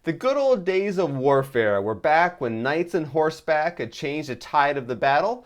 The good old days of warfare were back when knights and horseback had changed the tide of the battle.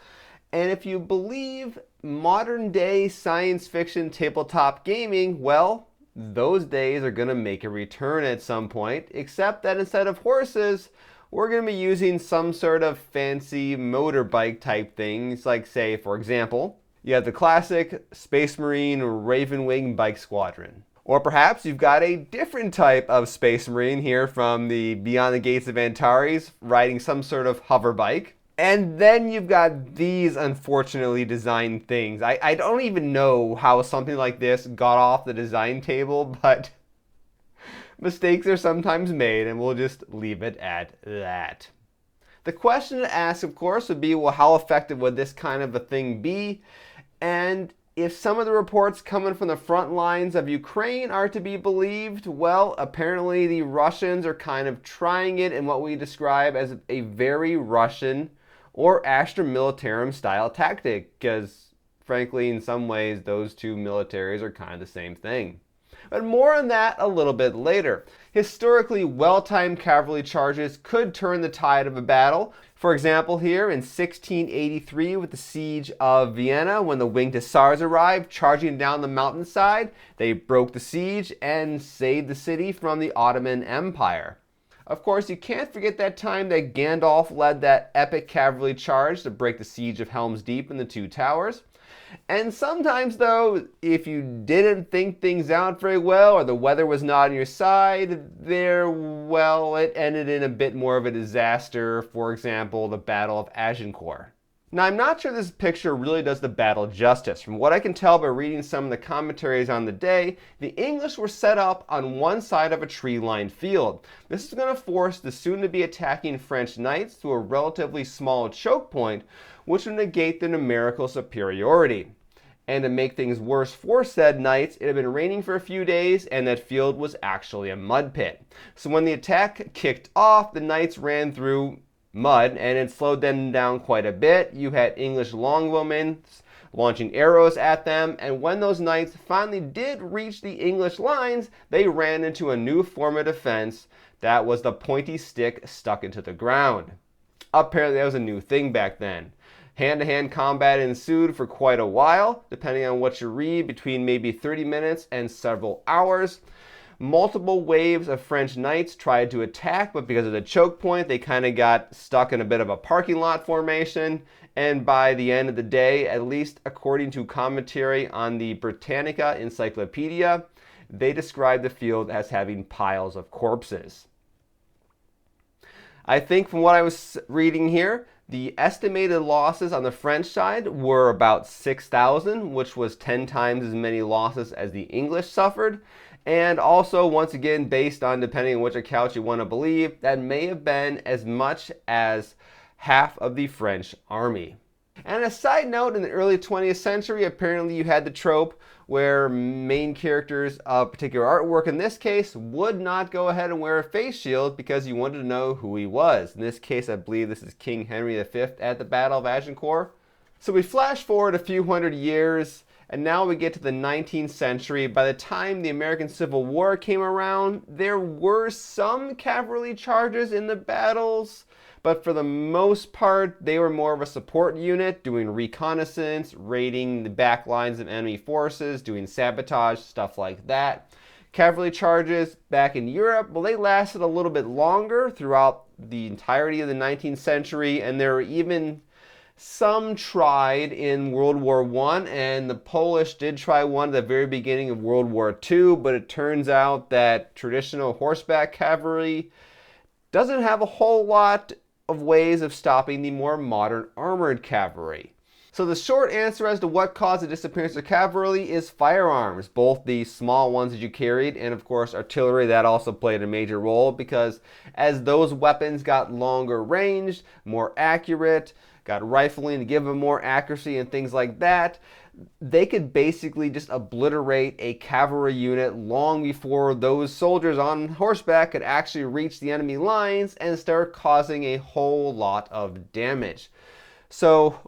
And if you believe modern day science fiction tabletop gaming, well, those days are going to make a return at some point, except that instead of horses, we're going to be using some sort of fancy motorbike type things, like, say, for example, you have the classic Space Marine Raven Wing Bike Squadron. Or perhaps you've got a different type of Space Marine here from the Beyond the Gates of Antares riding some sort of hover bike. And then you've got these unfortunately designed things. I don't even know how something like this got off the design table, but mistakes are sometimes made, and we'll just leave it at that. The question to ask, of course, would be, well, how effective would this kind of a thing be? And if some of the reports coming from the front lines of Ukraine are to be believed, well, apparently the Russians are kind of trying it in what we describe as a very Russian or Astra Militarum style tactic, because frankly, in some ways, those two militaries are kind of the same thing. But more on that a little bit later. Historically, well-timed cavalry charges could turn the tide of a battle. For example, here in 1683 with the siege of Vienna, when the winged hussars arrived charging down the mountainside, they broke the siege and saved the city from the Ottoman Empire. Of course, you can't forget that time that Gandalf led that epic cavalry charge to break the siege of Helm's Deep and the Two Towers. And sometimes, though, if you didn't think things out very well or the weather was not on your side, it ended in a bit more of a disaster. For example, the Battle of Agincourt. Now, I'm not sure this picture really does the battle justice. From what I can tell by reading some of the commentaries on the day, the English were set up on one side of a tree-lined field. This is going to force the soon-to-be attacking French knights to a relatively small choke point, which would negate their numerical superiority. And to make things worse for said knights, it had been raining for a few days, and that field was actually a mud pit. So when the attack kicked off, the knights ran through mud, and it slowed them down quite a bit. You had English longbowmen launching arrows at them, and when those knights finally did reach the English lines, they ran into a new form of defense. That was the pointy stick stuck into the ground. Apparently that was a new thing back then. Hand-to-hand combat ensued for quite a while, depending on what you read, between maybe 30 minutes and several hours. Multiple waves of French knights tried to attack, but because of the choke point, they kind of got stuck in a bit of a parking lot formation. And by the end of the day, at least according to commentary on the Britannica Encyclopedia, they described the field as having piles of corpses. I think from what I was reading here, the estimated losses on the French side were about 6,000, which was 10 times as many losses as the English suffered. And also, once again, based on depending on which account you want to believe, that may have been as much as half of the French army. And a side note, in the early 20th century, apparently you had the trope where main characters of particular artwork, in this case, would not go ahead and wear a face shield because you wanted to know who he was. In this case, I believe this is King Henry V at the Battle of Agincourt. So we flash forward a few hundred years, and now we get to the 19th century. By the time the American Civil War came around, there were some cavalry charges in the battles, but for the most part, they were more of a support unit, doing reconnaissance, raiding the back lines of enemy forces, doing sabotage, stuff like that. Cavalry charges back in Europe, well, they lasted a little bit longer throughout the entirety of the 19th century, and there were even some tried in World War I, and the Polish did try one at the very beginning of World War II, but it turns out that traditional horseback cavalry doesn't have a whole lot of ways of stopping the more modern armored cavalry. So the short answer as to what caused the disappearance of cavalry is firearms, both the small ones that you carried and of course artillery. That also played a major role, because as those weapons got longer ranged, more accurate, got rifling to give them more accuracy and things like that, they could basically just obliterate a cavalry unit long before those soldiers on horseback could actually reach the enemy lines and start causing a whole lot of damage. So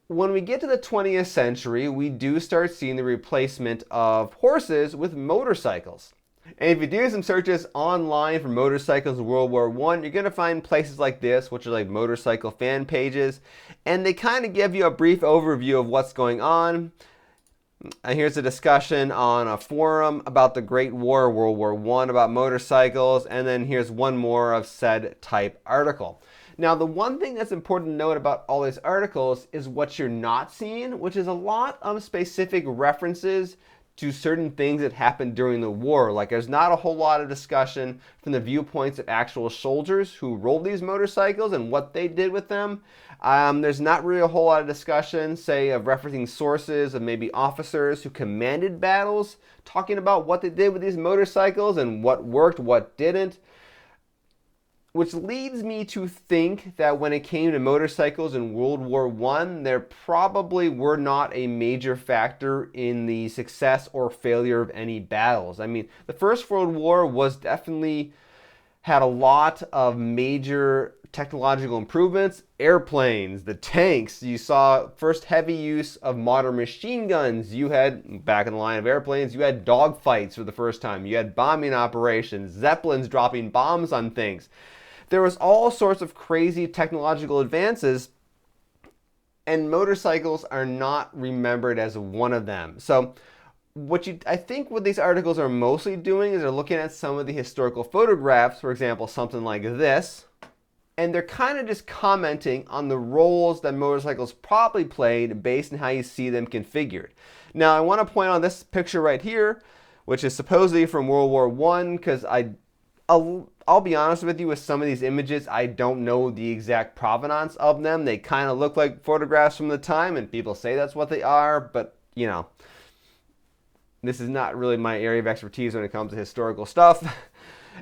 when we get to the 20th century, we do start seeing the replacement of horses with motorcycles. And if you do some searches online for motorcycles in World War I, you're going to find places like this, which are like motorcycle fan pages, and they kind of give you a brief overview of what's going on. And here's a discussion on a forum about the Great War, World War I, about motorcycles, and then here's one more of said type article. Now, the one thing that's important to note about all these articles is what you're not seeing, which is a lot of specific references to certain things that happened during the war. Like, there's not a whole lot of discussion from the viewpoints of actual soldiers who rode these motorcycles and what they did with them. There's not really a whole lot of discussion, say, of referencing sources of maybe officers who commanded battles, talking about what they did with these motorcycles and what worked, what didn't. Which leads me to think that when it came to motorcycles in World War I, there probably were not a major factor in the success or failure of any battles. I mean, the First World War was definitely had a lot of major technological improvements. Airplanes, the tanks, you saw first heavy use of modern machine guns. You had, back in the line of airplanes, you had dogfights for the first time. You had bombing operations, Zeppelins dropping bombs on things. There was all sorts of crazy technological advances, and motorcycles are not remembered as one of them. So I think what these articles are mostly doing is they're looking at some of the historical photographs, for example, something like this, and they're kind of just commenting on the roles that motorcycles probably played based on how you see them configured. Now, I want to point out this picture right here, which is supposedly from World War I, because I'll be honest with you, with some of these images, I don't know the exact provenance of them. They kind of look like photographs from the time, and people say that's what they are, but, you know, this is not really my area of expertise when it comes to historical stuff.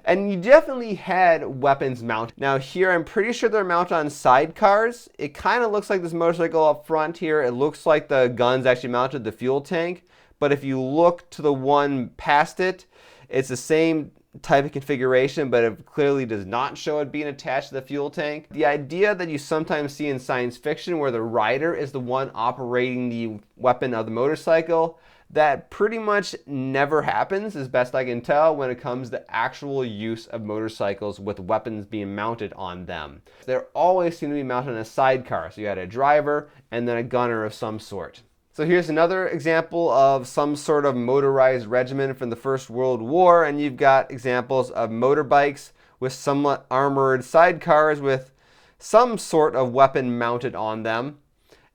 And you definitely had weapons mounted. Now here, I'm pretty sure they're mounted on sidecars. It kind of looks like this motorcycle up front here. It looks like the gun's actually mounted the fuel tank, but if you look to the one past it, it's the same type of configuration, but it clearly does not show it being attached to the fuel tank. The idea that you sometimes see in science fiction where the rider is the one operating the weapon of the motorcycle, that pretty much never happens, as best I can tell, when it comes to actual use of motorcycles with weapons being mounted on them. They're always seem to be mounted on a sidecar, so you had a driver and then a gunner of some sort. So here's another example of some sort of motorized regiment from the First World War, and you've got examples of motorbikes with somewhat armored sidecars with some sort of weapon mounted on them.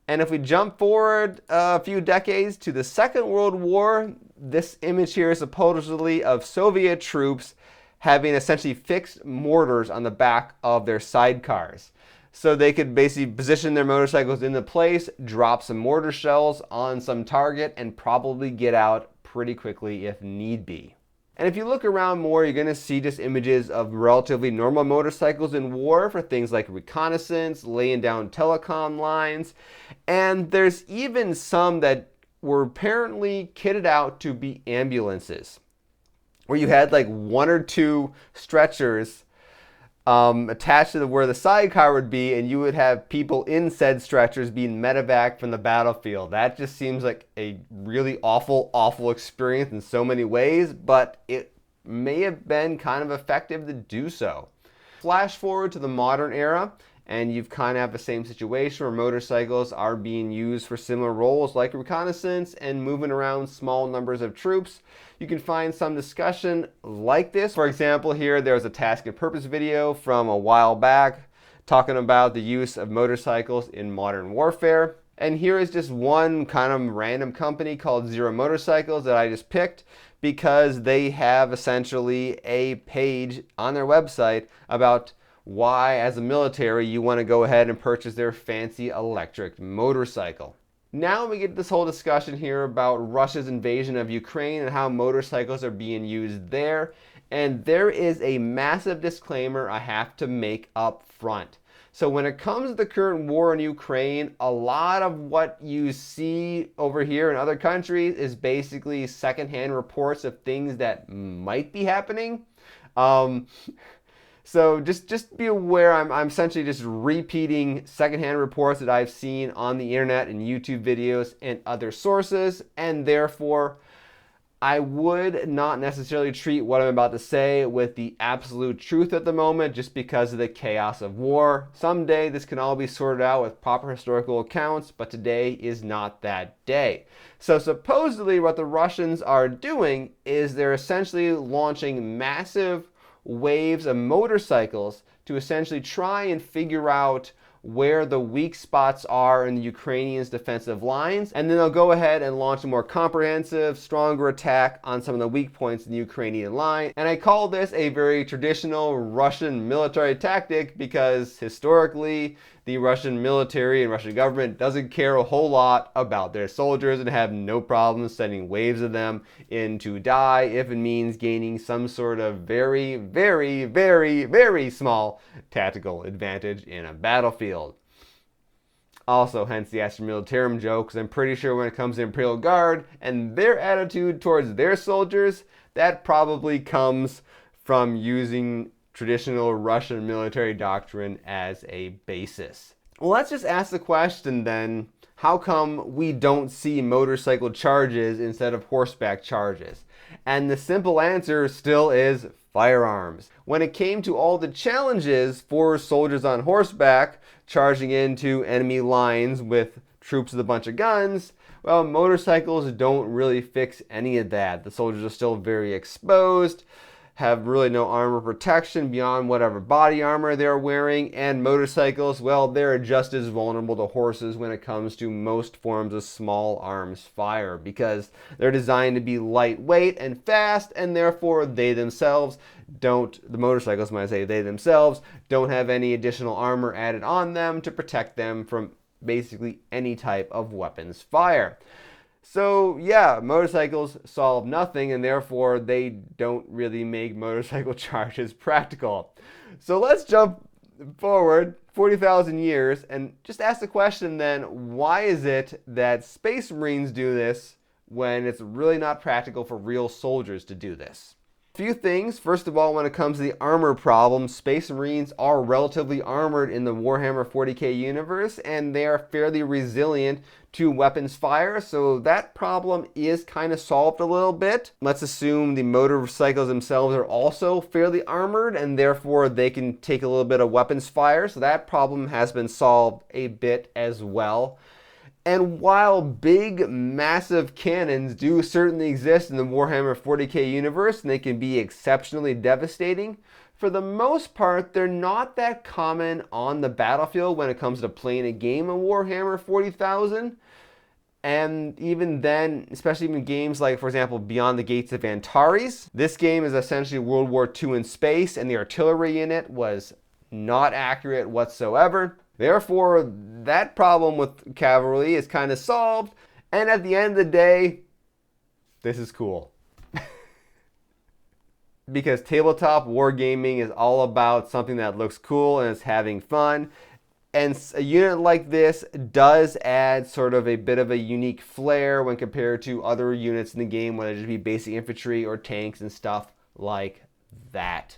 And if we jump forward a few decades to the Second World War, this image here is supposedly of Soviet troops having essentially fixed mortars on the back of their sidecars. So they could basically position their motorcycles into place, drop some mortar shells on some target, and probably get out pretty quickly if need be. And if you look around more, you're going to see just images of relatively normal motorcycles in war for things like reconnaissance, laying down telecom lines, and there's even some that were apparently kitted out to be ambulances, where you had like one or two stretchers attached to where the sidecar would be, and you would have people in said stretchers being medevac from the battlefield. That just seems like a really awful experience in so many ways, but it may have been kind of effective to do so. Flash forward to the modern era, and you've kind of have the same situation where motorcycles are being used for similar roles like reconnaissance and moving around small numbers of troops. You can find some discussion like this. For example, here there's a task and purpose video from a while back talking about the use of motorcycles in modern warfare. And here is just one kind of random company called Zero Motorcycles that I just picked because they have essentially a page on their website about why, as a military, you want to go ahead and purchase their fancy electric motorcycle. Now we get this whole discussion here about Russia's invasion of Ukraine and how motorcycles are being used there. And there is a massive disclaimer I have to make up front. So when it comes to the current war in Ukraine, a lot of what you see over here in other countries is basically secondhand reports of things that might be happening. So just be aware, I'm essentially just repeating secondhand reports that I've seen on the internet and YouTube videos and other sources, and therefore I would not necessarily treat what I'm about to say with the absolute truth at the moment just because of the chaos of war. Someday this can all be sorted out with proper historical accounts, but today is not that day. So supposedly what the Russians are doing is they're essentially launching massive waves of motorcycles to essentially try and figure out where the weak spots are in the Ukrainians' defensive lines, and then they'll go ahead and launch a more comprehensive, stronger attack on some of the weak points in the Ukrainian line. And I call this a very traditional Russian military tactic because historically, the Russian military and Russian government doesn't care a whole lot about their soldiers and have no problem sending waves of them in to die if it means gaining some sort of very, very, very, very small tactical advantage in a battlefield. Also, hence the Astra Militarum joke, because I'm pretty sure when it comes to Imperial Guard and their attitude towards their soldiers, that probably comes from using traditional Russian military doctrine as a basis. Well, let's just ask the question then, how come we don't see motorcycle charges instead of horseback charges? And the simple answer still is firearms. When it came to all the challenges for soldiers on horseback charging into enemy lines with troops with a bunch of guns, well, motorcycles don't really fix any of that. The soldiers are still very exposed, have really no armor protection beyond whatever body armor they're wearing, and motorcycles, well, they're just as vulnerable to horses when it comes to most forms of small arms fire because they're designed to be lightweight and fast, and therefore they themselves don't, the motorcycles might say, they themselves don't have any additional armor added on them to protect them from basically any type of weapons fire. So yeah, motorcycles solve nothing, and therefore they don't really make motorcycle charges practical. So let's jump forward 40,000 years and just ask the question then, why is it that Space Marines do this when it's really not practical for real soldiers to do this? Few things. First of all, when it comes to the armor problem, Space Marines are relatively armored in the Warhammer 40k universe, and they are fairly resilient to weapons fire, so that problem is kind of solved a little bit. Let's assume the motorcycles themselves are also fairly armored, and therefore they can take a little bit of weapons fire, so that problem has been solved a bit as well. And while big, massive cannons do certainly exist in the Warhammer 40k universe, and they can be exceptionally devastating, for the most part, they're not that common on the battlefield when it comes to playing a game of Warhammer 40,000. And even then, especially in games like, for example, Beyond the Gates of Antares, this game is essentially World War II in space, and the artillery in it was not accurate whatsoever. Therefore, that problem with cavalry is kind of solved, and at the end of the day, this is cool. Because tabletop wargaming is all about something that looks cool and is having fun, and a unit like this does add sort of a bit of a unique flair when compared to other units in the game, whether it just be basic infantry or tanks and stuff like that.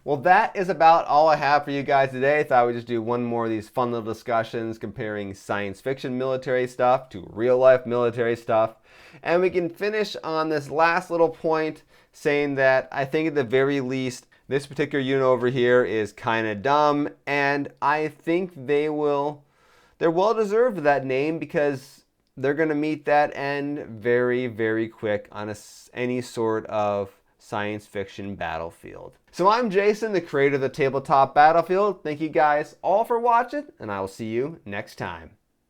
Well, that is about all I have for you guys today. I thought we'd just do one more of these fun little discussions comparing science fiction military stuff to real life military stuff. And we can finish on this last little point saying that I think at the very least, this particular unit over here is kind of dumb. And I think they're well deserved that name because they're going to meet that end very, very quick on any sort of science fiction battlefield. So I'm Jason, the creator of the Tabletop Battlefield. Thank you guys all for watching, and I will see you next time.